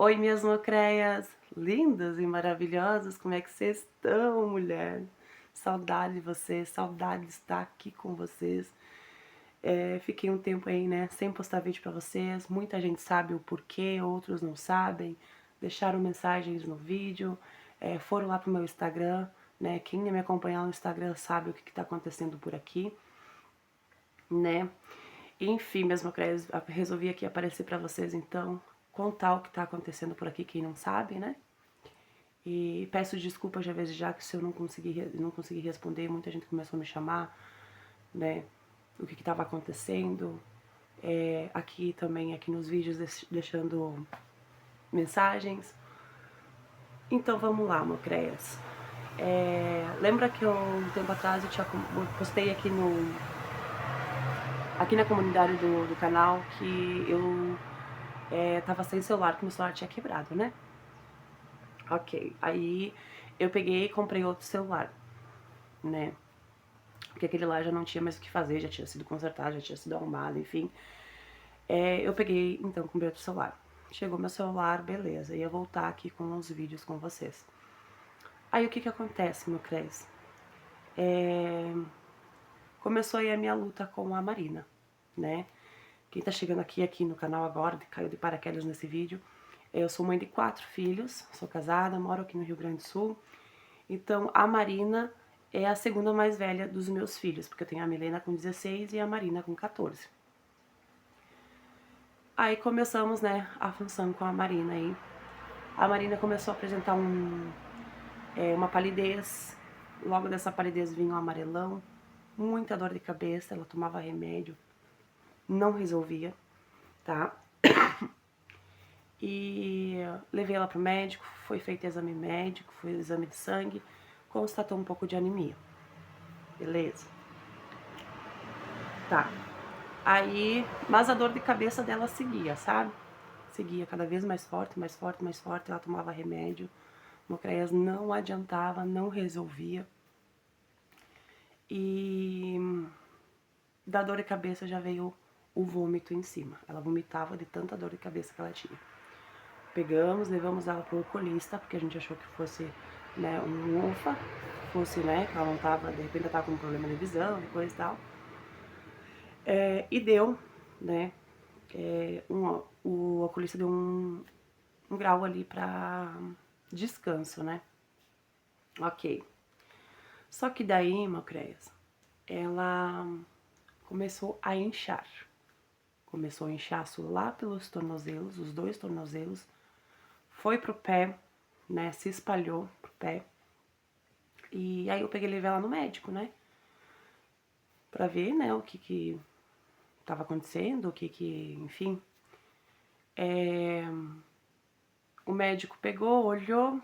Oi, minhas mocreias lindas e maravilhosas, como é que vocês estão, mulher? Saudade de vocês, saudade de estar aqui com vocês. Fiquei um tempo aí, né, sem postar vídeo pra vocês. Muita gente sabe o porquê, outros não sabem. Deixaram mensagens no vídeo, foram lá pro meu Instagram, né? Quem me acompanhar no Instagram sabe o que tá acontecendo por aqui, né? Enfim, minhas mocreias, resolvi aqui aparecer pra vocês, então, contar o que tá acontecendo por aqui, quem não sabe, né? E peço desculpas já vezes já que se eu não consegui responder, muita gente começou a me chamar, né? O que estava acontecendo. Aqui também, aqui nos vídeos, deixando mensagens. Então vamos lá, Mocreias. Lembra que um tempo atrás eu postei aqui na comunidade do canal que eu tava sem celular, que meu celular tinha quebrado, né? Ok, aí eu peguei e comprei outro celular, né? Porque aquele lá já não tinha mais o que fazer, já tinha sido consertado, já tinha sido arrumado, enfim. Eu peguei, então, comprei outro celular. Chegou meu celular, beleza, ia voltar aqui com os vídeos com vocês. Aí o que que acontece, meu Cres? Começou aí a minha luta com a Marina, né? Quem tá chegando aqui no canal agora, caiu de paraquedas nesse vídeo, eu sou mãe de 4 filhos, sou casada, moro aqui no Rio Grande do Sul. Então, a Marina é a segunda mais velha dos meus filhos, porque eu tenho a Milena com 16 e a Marina com 14. Aí começamos, né, a função com a Marina aí. A Marina começou a apresentar uma palidez, logo dessa palidez vinha um amarelão, muita dor de cabeça, ela tomava remédio, não resolvia, tá? E levei ela pro médico, foi feito exame médico, foi exame de sangue, constatou um pouco de anemia. Beleza? Tá. Aí, mas a dor de cabeça dela seguia, sabe? Seguia cada vez mais forte, mais forte, mais forte, ela tomava remédio. Mocreias não adiantava, não resolvia. E da dor de cabeça já veio o vômito em cima. Ela vomitava de tanta dor de cabeça que ela tinha. Pegamos, levamos ela pro oculista, porque a gente achou que fosse, né, um UFA, fosse, né, que ela não tava, de repente ela tava com um problema de visão e coisa e tal. E deu, né, o oculista deu um grau ali pra descanso, né. Ok. Só que daí, Macreias, ela começou a inchar. Começou a inchaço lá pelos tornozelos, os 2 tornozelos, foi pro pé, né, se espalhou pro pé. E aí eu peguei e levei ela no médico, né, pra ver, né, o que tava acontecendo, enfim. O médico pegou, olhou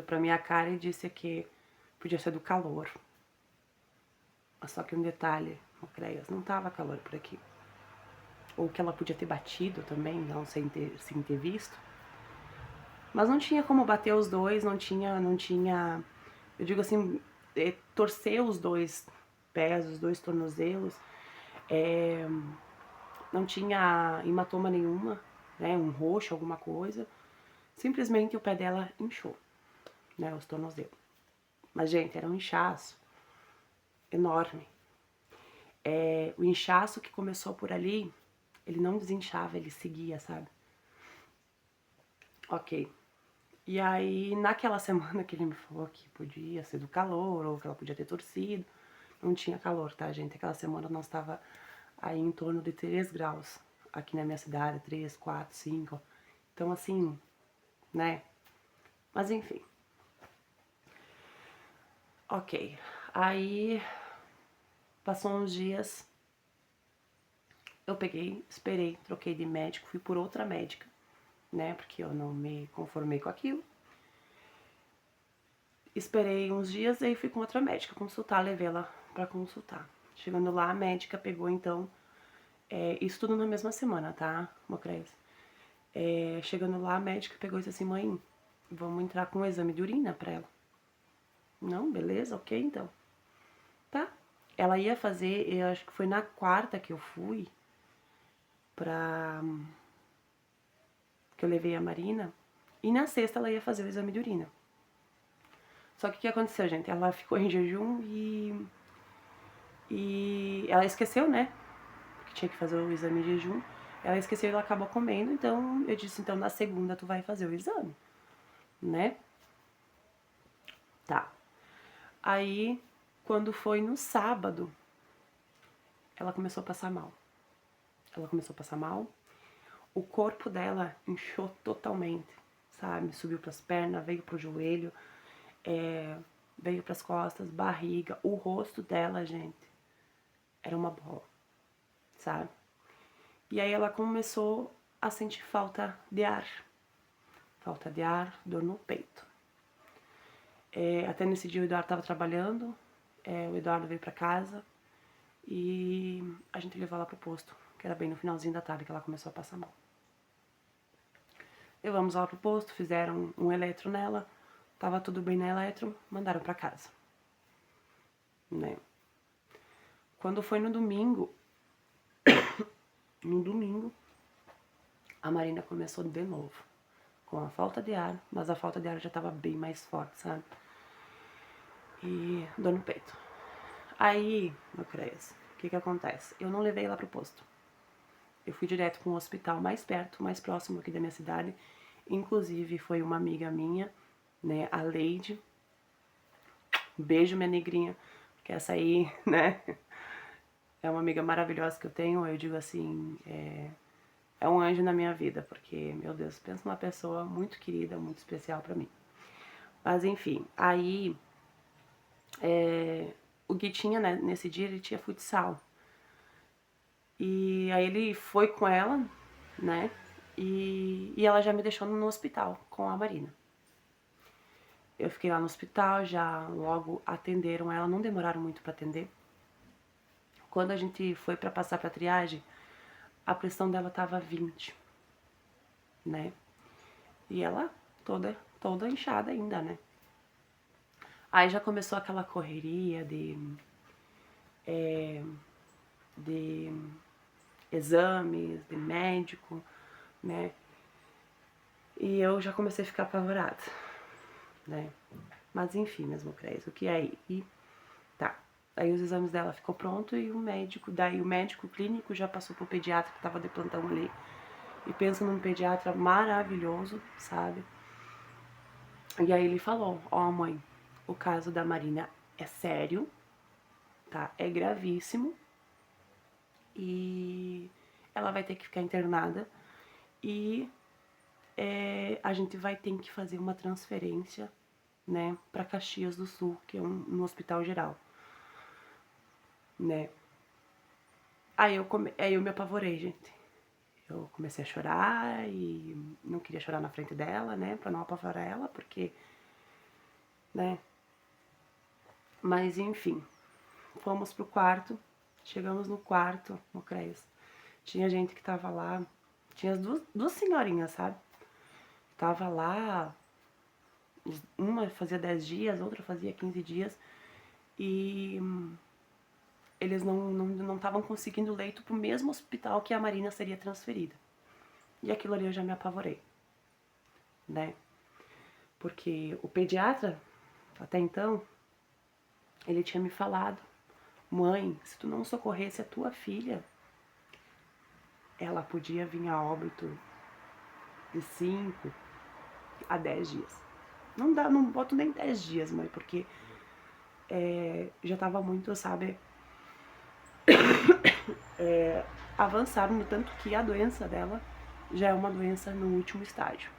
pra minha cara e disse que podia ser do calor. Só que um detalhe, Mocreias, não tava calor por aqui. Ou que ela podia ter batido também, não sem ter visto. Mas não tinha como bater os dois, não tinha, eu digo assim, torcer os 2 pés, os 2 tornozelos, não tinha hematoma nenhuma, né, um roxo, alguma coisa. Simplesmente o pé dela inchou, né, os tornozelos. Mas, gente, era um inchaço enorme. O inchaço que começou por ali, ele não desinchava, ele seguia, sabe? Ok. E aí, naquela semana que ele me falou que podia ser do calor, ou que ela podia ter torcido, não tinha calor, tá, gente? Aquela semana nós estava aí em torno de 3 graus aqui na minha cidade, 3, 4, 5. Então, assim, né? Mas enfim. Ok. Aí, passou uns dias, eu peguei, esperei, troquei de médico, fui por outra médica, né? Porque eu não me conformei com aquilo. Esperei uns dias e aí fui com outra médica consultar, levei ela pra consultar. Chegando lá, a médica pegou, então, isso tudo na mesma semana, tá, Mocrez? Chegando lá, a médica pegou e disse assim, mãe, vamos entrar com um exame de urina pra ela. Não, beleza, ok, então. Tá. Ela ia fazer, eu acho que foi na quarta que eu fui pra que eu levei a Marina, e na sexta ela ia fazer o exame de urina. Só que o que aconteceu, gente? Ela ficou em jejum e ela esqueceu, né? Que tinha que fazer o exame de jejum. Ela esqueceu e ela acabou comendo, então eu disse, então na segunda tu vai fazer o exame, né? Tá. Aí, quando foi no sábado, ela começou a passar mal. Ela começou a passar mal. O corpo dela inchou totalmente, sabe? Subiu pras pernas, veio pro joelho, veio pras costas, barriga. O rosto dela, gente, era uma bola, sabe? E aí ela começou a sentir falta de ar. Falta de ar, dor no peito. Até nesse dia o Eduardo estava trabalhando, o Eduardo veio pra casa e a gente levou ela pro posto, que era bem no finalzinho da tarde que ela começou a passar mal. Levamos ela pro posto, fizeram um eletro nela, tava tudo bem na eletro, mandaram pra casa. Né? Quando foi no domingo, a Marina começou de novo, com a falta de ar, mas a falta de ar já tava bem mais forte, sabe? E dor no peito. Aí, meu Creias, o que acontece? Eu não levei ela pro posto. Eu fui direto para um hospital mais perto, mais próximo aqui da minha cidade. Inclusive, foi uma amiga minha, né, a Leide. Beijo, minha negrinha, porque essa aí, né, é uma amiga maravilhosa que eu tenho. Eu digo assim, é um anjo na minha vida, porque, meu Deus, pensa numa pessoa muito querida, muito especial pra mim. Mas, enfim, aí, o que tinha, né, nesse dia, ele tinha futsal. E aí ele foi com ela, né? E ela já me deixou no hospital com a Marina. Eu fiquei lá no hospital, já logo atenderam ela, não demoraram muito para atender. Quando a gente foi para passar para triagem, a pressão dela tava 20, né? E ela toda inchada ainda, né? Aí já começou aquela correria de exames, de médico, né? E eu já comecei a ficar apavorada, né? Mas enfim, mesmo creio, o que é aí? E tá. Aí os exames dela ficou pronto e o médico, daí o médico clínico já passou pro pediatra que tava de plantão ali. E pensa num pediatra maravilhoso, sabe? E aí ele falou, ó mãe, o caso da Marina é sério, tá? É gravíssimo. E ela vai ter que ficar internada. E a gente vai ter que fazer uma transferência, né, para Caxias do Sul, que é um hospital geral, né. Aí eu me apavorei, gente. Eu comecei a chorar e não queria chorar na frente dela, né, pra não apavorar ela, porque, né. Mas enfim, fomos pro quarto, chegamos no quarto, no CREAS. Tinha gente que tava lá, tinha as duas senhorinhas, sabe? Tava lá, uma fazia 10 dias, outra fazia 15 dias, e eles não estavam conseguindo leito pro mesmo hospital que a Marina seria transferida. E aquilo ali eu já me apavorei, né? Porque o pediatra, até então, ele tinha me falado, mãe, se tu não socorresse a tua filha, ela podia vir a óbito de 5 a 10 dias. Não boto nem 10 dias, mãe, porque já tava muito, sabe, avançado, no tanto que a doença dela já é uma doença no último estágio,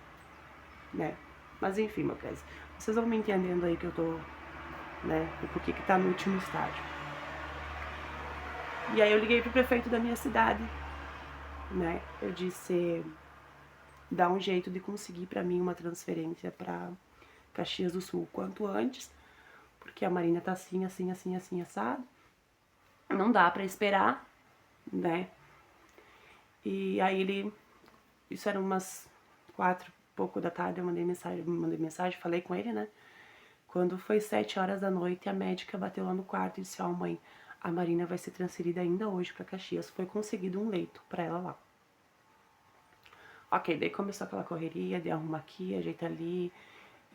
né? Mas enfim, meu querido, vocês vão me entendendo aí que eu tô, né, o porquê que tá no último estágio. E aí eu liguei pro prefeito da minha cidade, né? Eu disse, dá um jeito de conseguir pra mim uma transferência pra Caxias do Sul quanto antes, porque a Marina tá assim, assim, assim, assim, assado. Não dá pra esperar, né? E aí isso era umas 4 e pouco da tarde, eu mandei mensagem, falei com ele, né? Quando foi 7 horas da noite, a médica bateu lá no quarto e disse, ó, mãe, a Marina vai ser transferida ainda hoje pra Caxias. Foi conseguido um leito pra ela lá. Ok, daí começou aquela correria de arruma aqui, ajeita ali.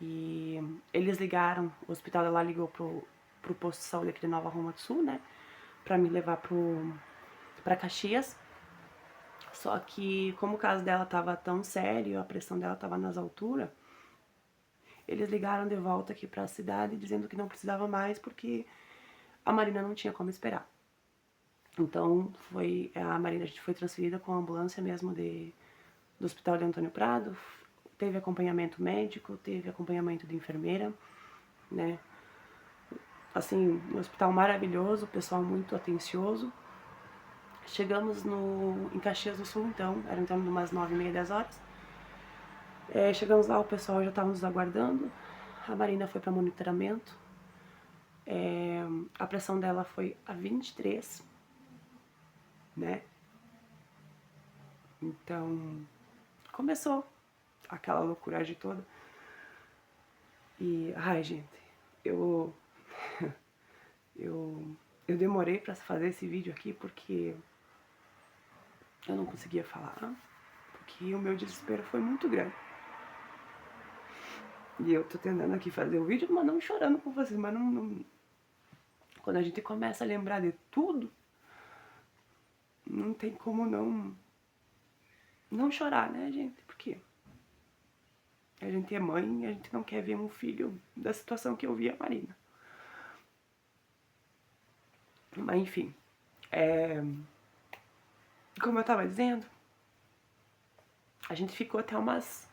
E eles ligaram, o hospital dela ligou pro posto de saúde aqui de Nova Roma do Sul, né? Pra me levar pra Caxias. Só que, como o caso dela tava tão sério, a pressão dela tava nas alturas, eles ligaram de volta aqui pra cidade dizendo que não precisava mais porque a Marina não tinha como esperar. Então, a Marina, a gente foi transferida com a ambulância mesmo do Hospital de Antônio Prado, teve acompanhamento médico, teve acompanhamento de enfermeira, né? Assim, um hospital maravilhoso, pessoal muito atencioso. Chegamos em Caxias do Sul, então, era em torno de umas 9h30, 10 horas. Chegamos lá, o pessoal já estava nos aguardando, a Marina foi para monitoramento, a pressão dela foi a 23, né? Então, começou aquela loucuragem toda. E, ai, gente, eu eu, eu demorei pra fazer esse vídeo aqui porque eu não conseguia falar, porque o meu desespero foi muito grande. E eu tô tentando aqui fazer o vídeo, mas não chorando com vocês, mas quando a gente começa a lembrar de tudo, não tem como não chorar, né, gente? Porque a gente é mãe e a gente não quer ver um filho da situação que eu vi a Marina. Mas enfim, como eu tava dizendo, a gente ficou até umas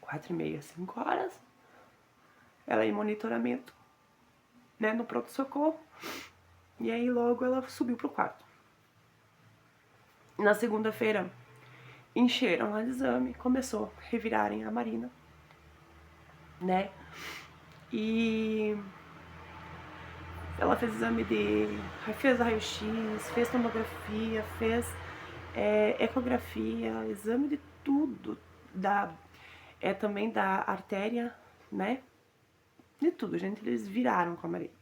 4h30, 5 horas. Ela em monitoramento, né, no pronto-socorro. E aí logo ela subiu pro quarto. Na segunda-feira, encheram o exame, começou a revirarem a Marina, né? E ela fez exame fez raio-x, fez tomografia, fez ecografia, exame de tudo, também da artéria, né? De tudo, gente, eles viraram com a Marina.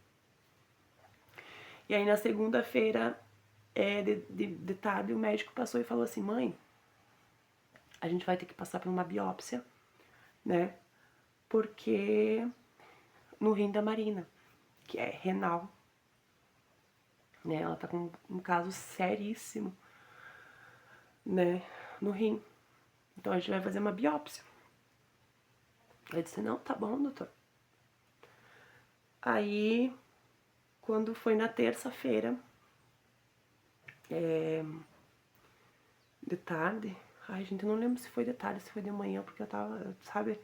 E aí na segunda-feira, de tarde, o médico passou e falou assim, mãe, a gente vai ter que passar por uma biópsia, né? Porque no rim da Marina, que é renal, né? Ela tá com um caso seríssimo, né? No rim. Então a gente vai fazer uma biópsia. Aí disse, não, tá bom, doutor. Aí, quando foi na terça-feira, de tarde, ai gente, eu não lembro se foi de tarde, se foi de manhã, porque eu tava, sabe,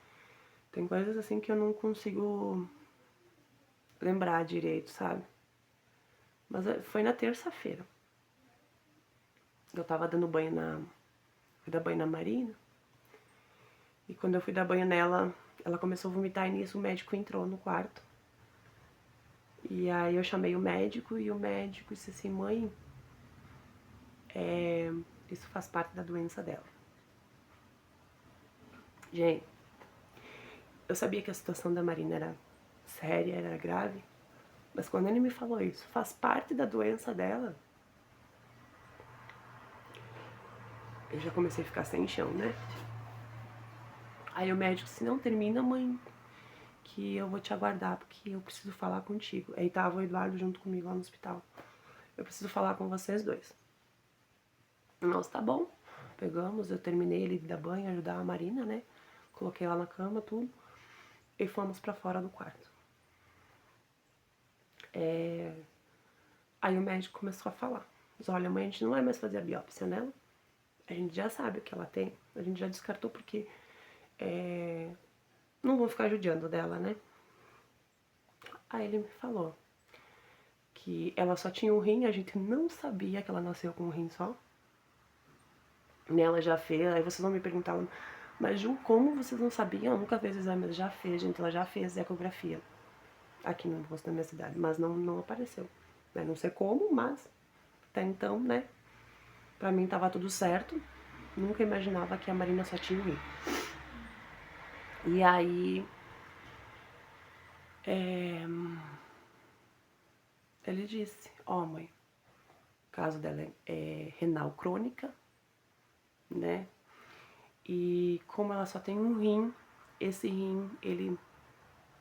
tem coisas assim que eu não consigo lembrar direito, sabe? Mas foi na terça-feira. Eu tava dando banho fui dar banho na Marina. E quando eu fui dar banho nela, ela começou a vomitar e nisso o médico entrou no quarto. E aí eu chamei o médico e o médico disse assim, mãe, isso faz parte da doença dela. Gente, eu sabia que a situação da Marina era séria, era grave, mas quando ele me falou isso, faz parte da doença dela, eu já comecei a ficar sem chão, né? Aí o médico disse, não, termina, mãe, que eu vou te aguardar, porque eu preciso falar contigo. Aí tava o Eduardo junto comigo lá no hospital. Eu preciso falar com vocês dois. Nós, tá bom. Pegamos, eu terminei ele de dar banho, ajudar a Marina, né? Coloquei ela na cama, tudo. E fomos pra fora do quarto. Aí o médico começou a falar. Diz, olha, mãe, a gente não vai mais fazer a biópsia nela. A gente já sabe o que ela tem. A gente já descartou porque não vou ficar judiando dela, né? Aí ele me falou que ela só tinha um rim, a gente não sabia que ela nasceu com um rim só. Ela já fez, aí vocês vão me perguntar, mas Ju, como vocês não sabiam? Eu nunca fez exame, ela já fez, gente, ela já fez ecografia aqui no posto da minha cidade, mas não apareceu. Né? Não sei como, mas até então, né, pra mim tava tudo certo. Nunca imaginava que a Marina só tinha um rim. E aí, ele disse, ó mãe, o caso dela é renal crônica, né, E como ela só tem um rim, esse rim, ele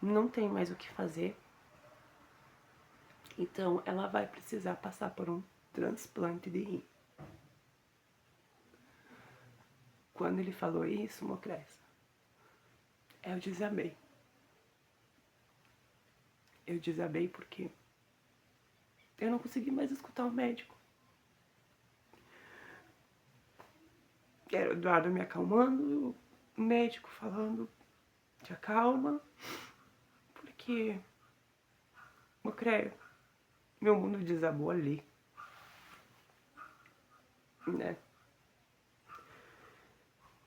não tem mais o que fazer. Então, ela vai precisar passar por um transplante de rim. Quando ele falou isso, Mocrés, eu desabei. Eu desabei porque eu não consegui mais escutar o médico. Era o Eduardo me acalmando, o médico falando, te acalma, porque, Mocrés, meu mundo desabou ali, né?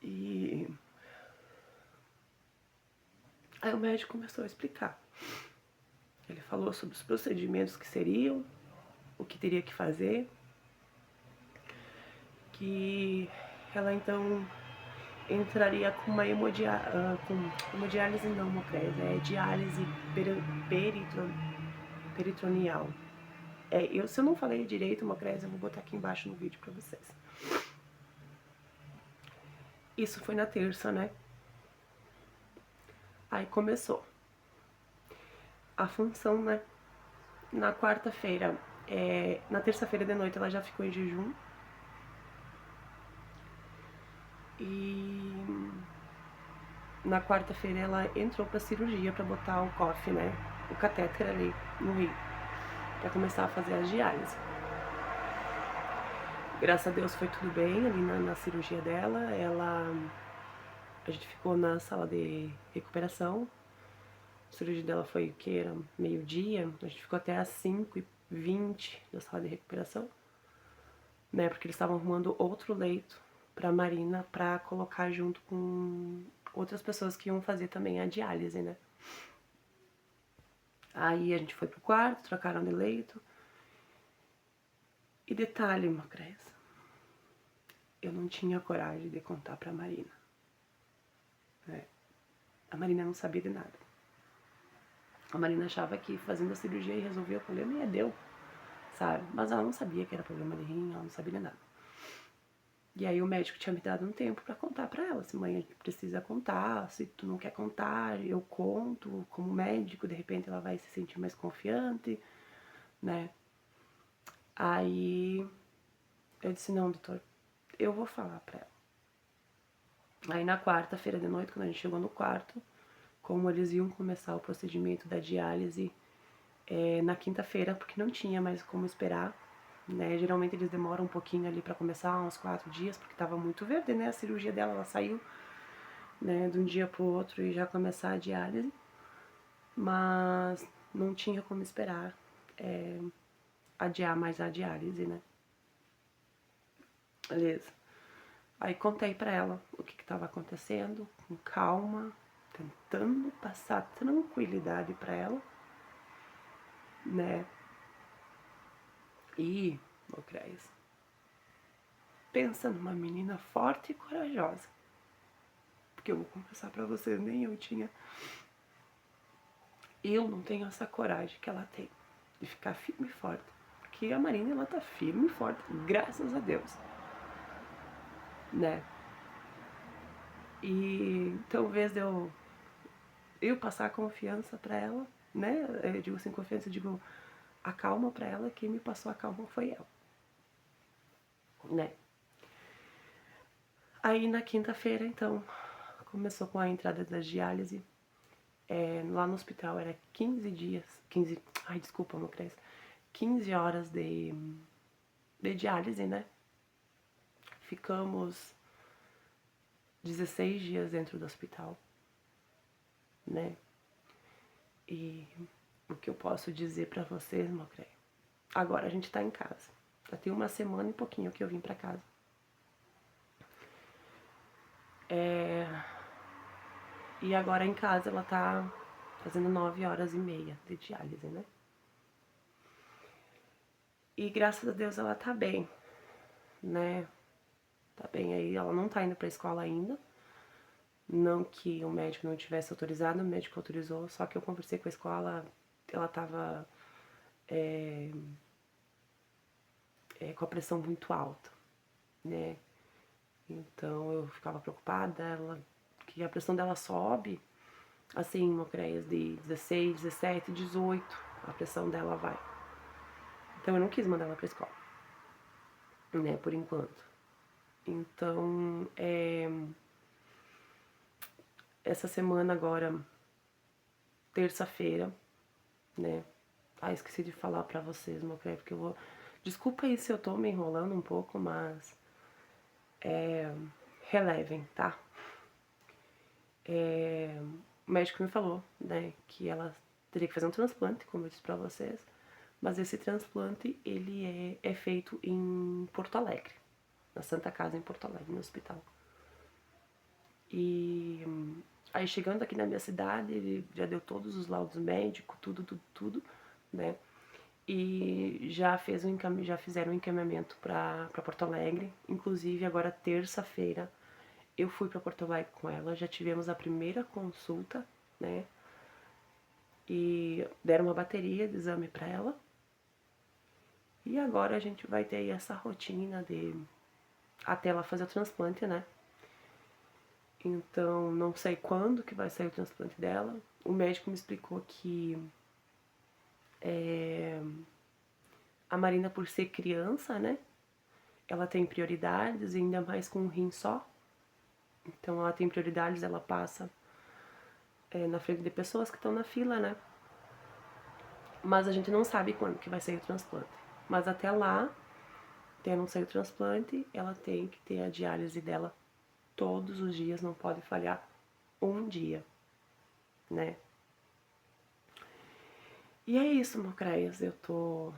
E aí o médico começou a explicar. Ele falou sobre os procedimentos que seriam, o que teria que fazer, que ela então entraria com uma hemodiálise não, Mocrés, é diálise peritoneal. Se eu não falei direito, Mocrés, eu vou botar aqui embaixo no vídeo pra vocês. Isso foi na terça, né? Aí começou a função, né? Na quarta-feira, na terça-feira de noite ela já ficou em jejum. E na quarta-feira ela entrou pra cirurgia pra botar o COF, né? O catéter ali no rim, pra começar a fazer a diálise. Graças a Deus foi tudo bem ali na cirurgia dela. A gente ficou na sala de recuperação. A cirurgia dela foi o que? Era meio-dia. A gente ficou até às 5h20 na sala de recuperação, né? Porque eles estavam arrumando outro leito pra Marina pra colocar junto com outras pessoas que iam fazer também a diálise, né? Aí a gente foi pro quarto, trocaram de leito. E detalhe, Macrés, eu não tinha coragem de contar pra Marina. A Marina não sabia de nada. A Marina achava que fazendo a cirurgia ia resolver o problema e deu, sabe? Mas ela não sabia que era problema de rim, ela não sabia de nada. E aí o médico tinha me dado um tempo pra contar pra ela, se mãe precisa contar, se tu não quer contar, eu conto, como médico, de repente ela vai se sentir mais confiante, né? Aí eu disse, não, doutor, eu vou falar pra ela. Aí na quarta-feira de noite, quando a gente chegou no quarto, como eles iam começar o procedimento da diálise na quinta-feira, porque não tinha mais como esperar, né? Geralmente eles demoram um pouquinho ali pra começar, uns 4 dias, porque tava muito verde, né? A cirurgia dela, ela saiu, né, de um dia pro outro e já começar a diálise, mas não tinha como esperar adiar mais a diálise, né? Beleza. Aí contei pra ela o que tava acontecendo, com calma, tentando passar tranquilidade pra ela, né? E, Mocrés, pensa numa menina forte e corajosa. Porque eu vou confessar pra vocês, nem eu tinha. Eu não tenho essa coragem que ela tem de ficar firme e forte. Porque a Marina, ela tá firme e forte, graças a Deus, né? E talvez eu passar confiança pra ela, né? Eu digo assim, confiança, eu digo a calma pra ela, quem me passou a calma foi ela, né? Aí na quinta-feira, então, começou com a entrada da diálise. Lá no hospital era 15 dias, 15, ai desculpa, meu Cres, 15 horas de diálise, né? Ficamos 16 dias dentro do hospital, né? E o que eu posso dizer pra vocês, meu Cres, agora a gente tá em casa. Já tem uma semana e pouquinho que eu vim pra casa. E agora em casa ela tá fazendo 9h30 de diálise, né? E graças a Deus ela tá bem, né? Tá bem aí, ela não tá indo pra escola ainda. Não que o médico não tivesse autorizado, o médico autorizou, só que eu conversei com a escola, ela tava com a pressão muito alta, né? Então eu ficava preocupada, que a pressão dela sobe, assim, Mocréias, de 16, 17, 18, a pressão dela vai. Então eu não quis mandar ela pra escola, né, por enquanto. Então, essa semana agora, terça-feira, né? Ah, esqueci de falar pra vocês, Mocréia, porque eu vou... Desculpa aí se eu tô me enrolando um pouco, mas relevem, tá? O médico me falou, né, que ela teria que fazer um transplante, como eu disse pra vocês, mas esse transplante, ele é feito em Porto Alegre, na Santa Casa em Porto Alegre, no hospital. E aí chegando aqui na minha cidade, ele já deu todos os laudos médicos, tudo, né? E já fizeram um encaminhamento para Porto Alegre. Inclusive agora terça-feira eu fui para Porto Alegre com ela, já tivemos a primeira consulta, né? E deram uma bateria de exame para ela. E agora a gente vai ter aí essa rotina de até ela fazer o transplante, né? Então, não sei quando que vai sair o transplante dela. O médico me explicou que a Marina, por ser criança, né? Ela tem prioridades, ainda mais com um rim só. Então, ela tem prioridades, ela passa na frente de pessoas que estão na fila, né? Mas a gente não sabe quando que vai sair o transplante. Mas até lá, até não sair o transplante, ela tem que ter a diálise dela todos os dias, não pode falhar um dia, né? E é isso, Mocréias, eu tô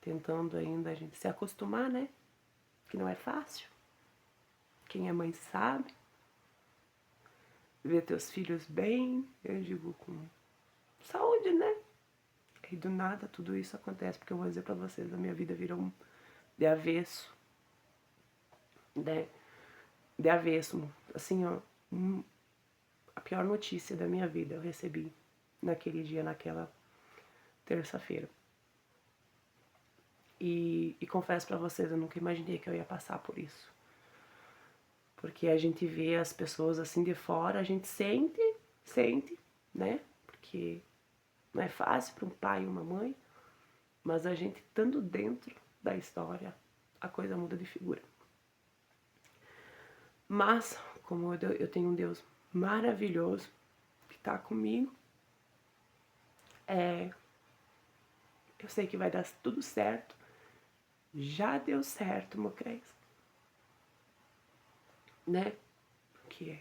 tentando ainda a gente se acostumar, né? Que não é fácil. Quem é mãe sabe. Ver teus filhos bem, eu digo com saúde, né? E do nada tudo isso acontece, porque eu vou dizer pra vocês, a minha vida virou um de avesso, né? De avesso, assim, ó, a pior notícia da minha vida eu recebi naquele dia, naquela terça-feira. E confesso pra vocês, eu nunca imaginei que eu ia passar por isso. Porque a gente vê as pessoas assim de fora, a gente sente, né? Porque não é fácil para um pai e uma mãe, mas a gente estando dentro da história, a coisa muda de figura. Mas, como eu tenho um Deus maravilhoso que está comigo, eu sei que vai dar tudo certo. Já deu certo, Mocréis. Né? Porque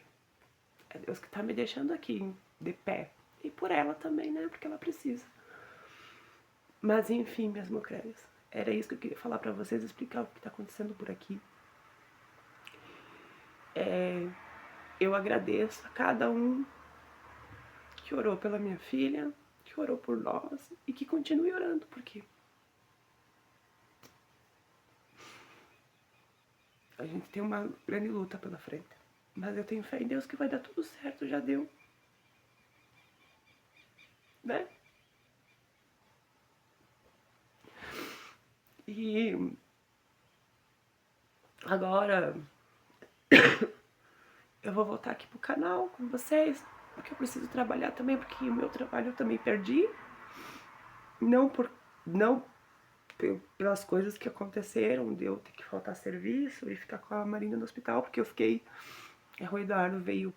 é Deus que está me deixando aqui de pé. E por ela também, né? Porque ela precisa. Mas enfim, minhas Mocréias, era isso que eu queria falar pra vocês, explicar o que tá acontecendo por aqui. Eu agradeço a cada um que orou pela minha filha, que orou por nós e que continue orando, porque a gente tem uma grande luta pela frente. Mas eu tenho fé em Deus que vai dar tudo certo, já deu. Né? E agora eu vou voltar aqui pro canal com vocês, porque eu preciso trabalhar também, porque o meu trabalho eu também perdi. Não pelas coisas que aconteceram, de eu ter que faltar serviço e ficar com a Marina no hospital, porque eu fiquei. O Eduardo veio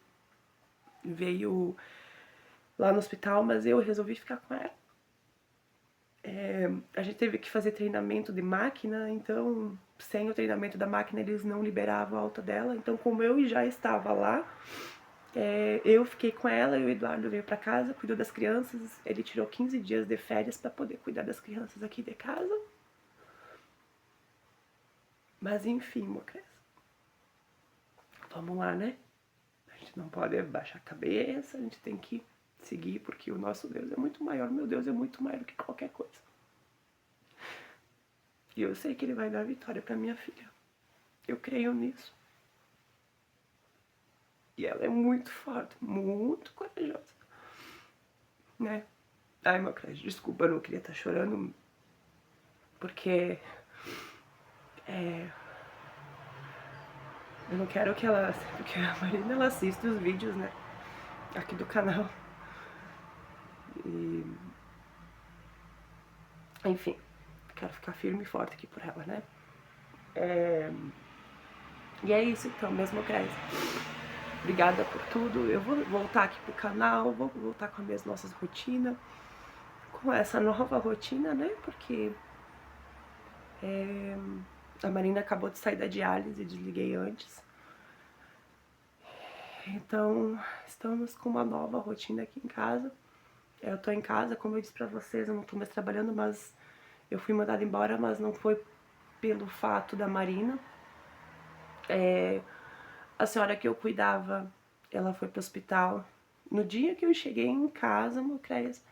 lá no hospital, mas eu resolvi ficar com ela. A gente teve que fazer treinamento de máquina, então sem o treinamento da máquina eles não liberavam a alta dela. Então, como eu já estava lá, eu fiquei com ela e o Eduardo veio para casa, cuidou das crianças. Ele tirou 15 dias de férias para poder cuidar das crianças aqui de casa. Mas enfim, Mocres, vamos lá, né? A gente não pode baixar a cabeça, a gente tem que seguir, porque o nosso Deus é muito maior, meu Deus é muito maior do que qualquer coisa. E eu sei que Ele vai dar vitória para minha filha. Eu creio nisso. E ela é muito forte, muito corajosa. Né? Ai, meu Cris, desculpa, eu não queria estar chorando, porque Eu não quero que ela... Porque a Marina, ela assiste os vídeos, né? Aqui do canal. E... Enfim, quero ficar firme e forte aqui por ela, né? E é isso então, mesmo Cres. Obrigada por tudo. Eu vou voltar aqui pro canal, vou voltar com as minhas nossas rotinas. Com essa nova rotina, né? Porque a Marina acabou de sair da diálise, desliguei antes. Então, estamos com uma nova rotina aqui em casa. Eu tô em casa, como eu disse pra vocês, eu não tô mais trabalhando, mas eu fui mandada embora, mas não foi pelo fato da Marina. A senhora que eu cuidava, ela foi pro hospital. No dia que eu cheguei em casa, Mocrés,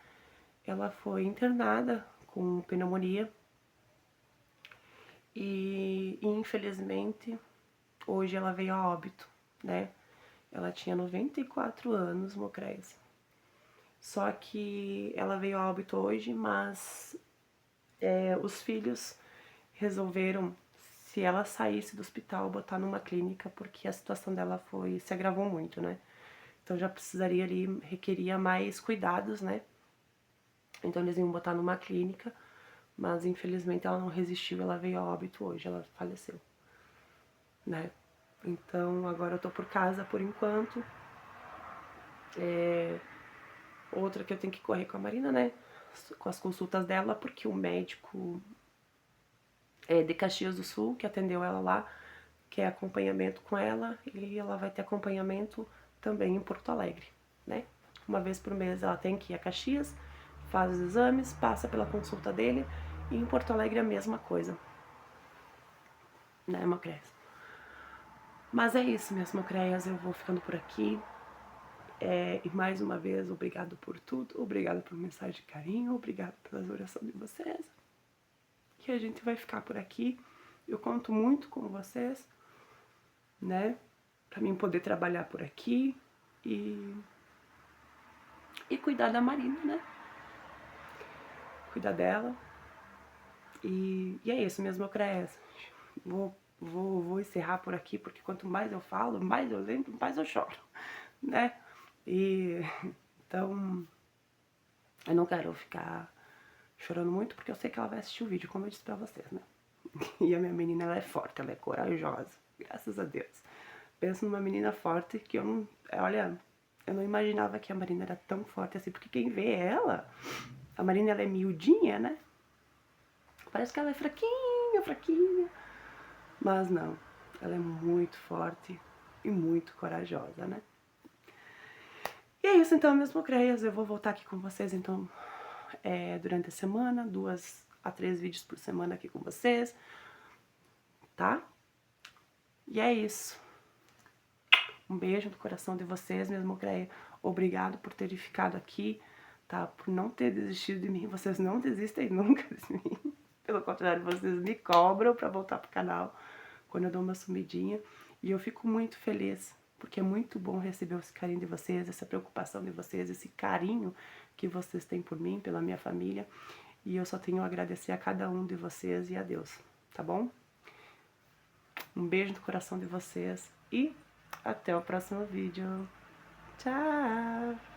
ela foi internada com pneumonia. E infelizmente, hoje ela veio a óbito, né? Ela tinha 94 anos, Mocrés. Só que ela veio a óbito hoje, mas os filhos resolveram, se ela saísse do hospital, botar numa clínica, porque a situação dela se agravou muito, né? Então já precisaria ali, requeria mais cuidados, né? Então eles iam botar numa clínica, mas infelizmente ela não resistiu, ela veio a óbito hoje, ela faleceu, né? Então agora eu tô por casa por enquanto. Outra que eu tenho que correr com a Marina, né? Com as consultas dela, porque o médico de Caxias do Sul, que atendeu ela lá, quer acompanhamento com ela, e ela vai ter acompanhamento também em Porto Alegre, né? Uma vez por mês ela tem que ir a Caxias, faz os exames, passa pela consulta dele, e em Porto Alegre a mesma coisa, né, Macrés? Mas é isso, minhas Macreias, eu vou ficando por aqui. E mais uma vez, obrigado por tudo, obrigado por mensagem de carinho, obrigado pelas orações de vocês. Que a gente vai ficar por aqui. Eu conto muito com vocês, né? Pra mim poder trabalhar por aqui e cuidar da Marina, né? Cuidar dela. E é isso mesmo, eu creio. Vou encerrar por aqui, porque quanto mais eu falo, mais eu lembro, mais eu choro, né? E então eu não quero ficar chorando muito, porque eu sei que ela vai assistir o vídeo, como eu disse pra vocês, né? E a minha menina, ela é forte, ela é corajosa, graças a Deus. Penso numa menina forte que eu não... Olha, eu não imaginava que a Marina era tão forte assim, porque quem vê ela... A Marina, ela é miudinha, né? Parece que ela é fraquinha, fraquinha. Mas não, ela é muito forte e muito corajosa, né? E é isso então, mesmo Creias. Eu vou voltar aqui com vocês, então, durante a semana, 2 a 3 vídeos por semana aqui com vocês, tá? E é isso. Um beijo no coração de vocês, mesmo Creia. Obrigado por terem ficado aqui, tá? Por não ter desistido de mim. Vocês não desistem nunca de mim. Pelo contrário, vocês me cobram pra voltar pro canal quando eu dou uma sumidinha. E eu fico muito feliz, porque é muito bom receber esse carinho de vocês, essa preocupação de vocês, esse carinho que vocês têm por mim, pela minha família. E eu só tenho a agradecer a cada um de vocês e a Deus, tá bom? Um beijo no coração de vocês e até o próximo vídeo. Tchau!